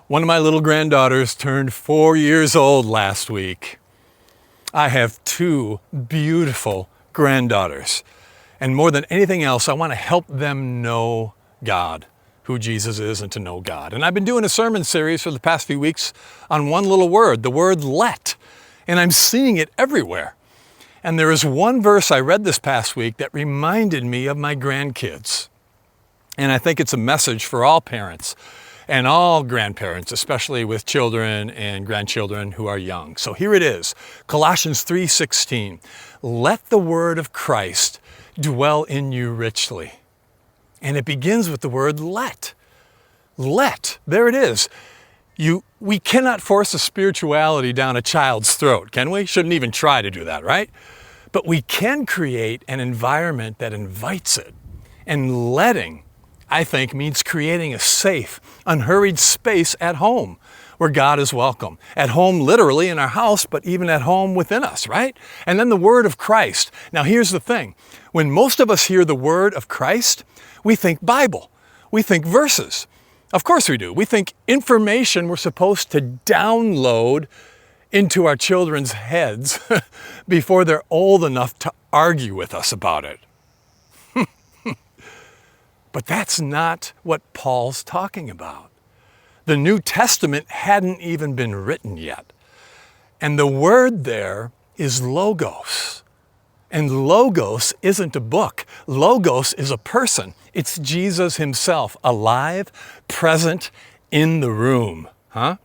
One of my little granddaughters turned 4 years old last week. I have two beautiful granddaughters. And more than anything else, I want to help them know God, who Jesus is, and to know God. And I've been doing a sermon series for the past few weeks on one little word, the word let. And I'm seeing it everywhere. And there is one verse I read this past week that reminded me of my grandkids. And I think it's a message for all parents and all grandparents, especially with children and grandchildren who are young. So here it is, Colossians 3:16. Let the word of Christ dwell in you richly. And it begins with the word let. Let, there it is. We cannot force a spirituality down a child's throat, can we? Shouldn't even try to do that, right? But we can create an environment that invites it. And letting, I think, means creating a safe, unhurried space at home where God is welcome. At home, literally in our house, but even at home within us, right? And then the word of Christ. Now here's the thing. When most of us hear the word of Christ, we think Bible. We think verses. Of course we do. We think information we're supposed to download into our children's heads before they're old enough to argue with us about it. But that's not what Paul's talking about. The New Testament hadn't even been written yet. And the word there is logos. And logos isn't a book. Logos is a person. It's Jesus himself, alive, present, in the room. And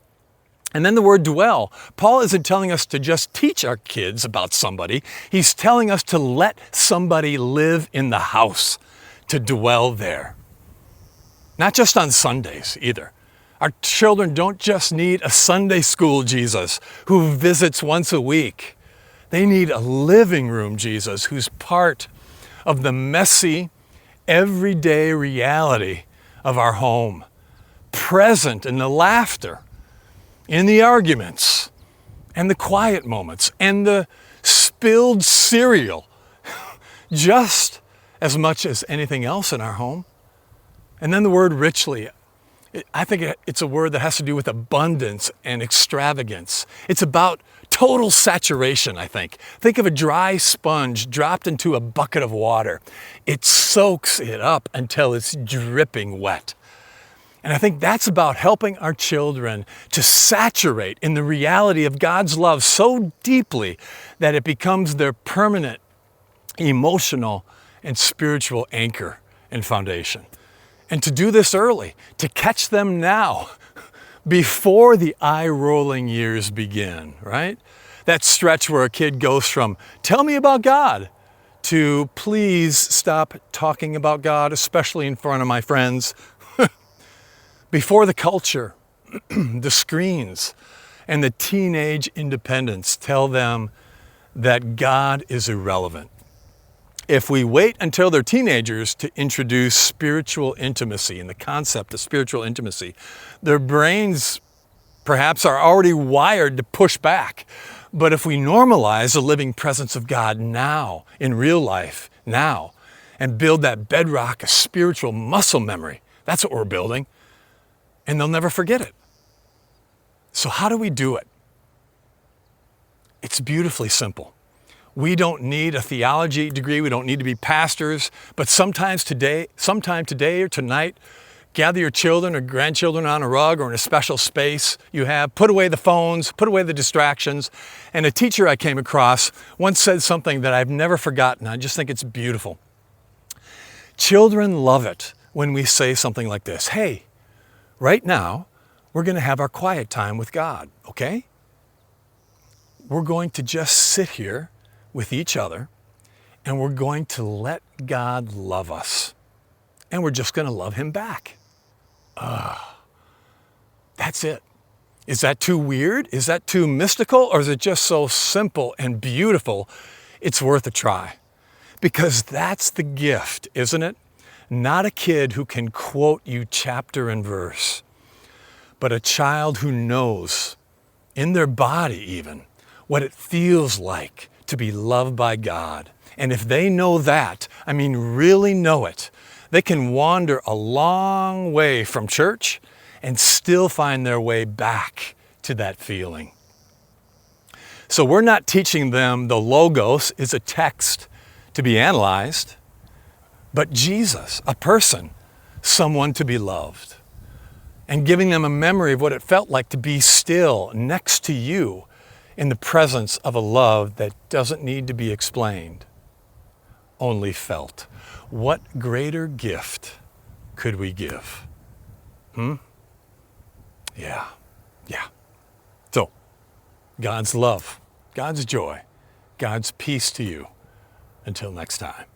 then the word dwell. Paul isn't telling us to just teach our kids about somebody. He's telling us to let somebody live in the house, to dwell there. Not just on Sundays either. Our children don't just need a Sunday school Jesus who visits once a week. They need a living room Jesus who's part of the messy, everyday reality of our home, present in the laughter, in the arguments, and the quiet moments, and the spilled cereal, just as much as anything else in our home. And then the word richly. I think it's a word that has to do with abundance and extravagance. It's about total saturation, I think. Think of a dry sponge dropped into a bucket of water. It soaks it up until it's dripping wet. And I think that's about helping our children to saturate in the reality of God's love so deeply that it becomes their permanent emotional and spiritual anchor and foundation. And to do this early, to catch them now, before the eye-rolling years begin, right? That stretch where a kid goes from, tell me about God, to please stop talking about God, especially in front of my friends. Before the culture, the screens, and the teenage independence tell them that God is irrelevant. If we wait until they're teenagers to introduce spiritual intimacy and the concept of spiritual intimacy, their brains perhaps are already wired to push back. But if we normalize the living presence of God now, in real life, now, and build that bedrock of spiritual muscle memory, that's what we're building, and they'll never forget it. So how do we do it? It's beautifully simple. We don't need a theology degree. We don't need to be pastors. But sometime today or tonight, gather your children or grandchildren on a rug or in a special space you have. Put away the phones, put away the distractions. And a teacher I came across once said something that I've never forgotten. I just think it's beautiful. Children love it when we say something like this. Hey, right now, we're going to have our quiet time with God, okay? We're going to just sit here with each other, and we're going to let God love us. And we're just going to love him back. That's it. Is that too weird? Is that too mystical? Or is it just so simple and beautiful, it's worth a try? Because that's the gift, isn't it? Not a kid who can quote you chapter and verse, but a child who knows, in their body even, what it feels like to be loved by God. And if they know that, I mean really know it, they can wander a long way from church and still find their way back to that feeling. So we're not teaching them the logos is a text to be analyzed, but Jesus, a person, someone to be loved, and giving them a memory of what it felt like to be still next to you in the presence of a love that doesn't need to be explained, only felt. What greater gift could we give? Yeah. So, God's love, God's joy, God's peace to you. Until next time.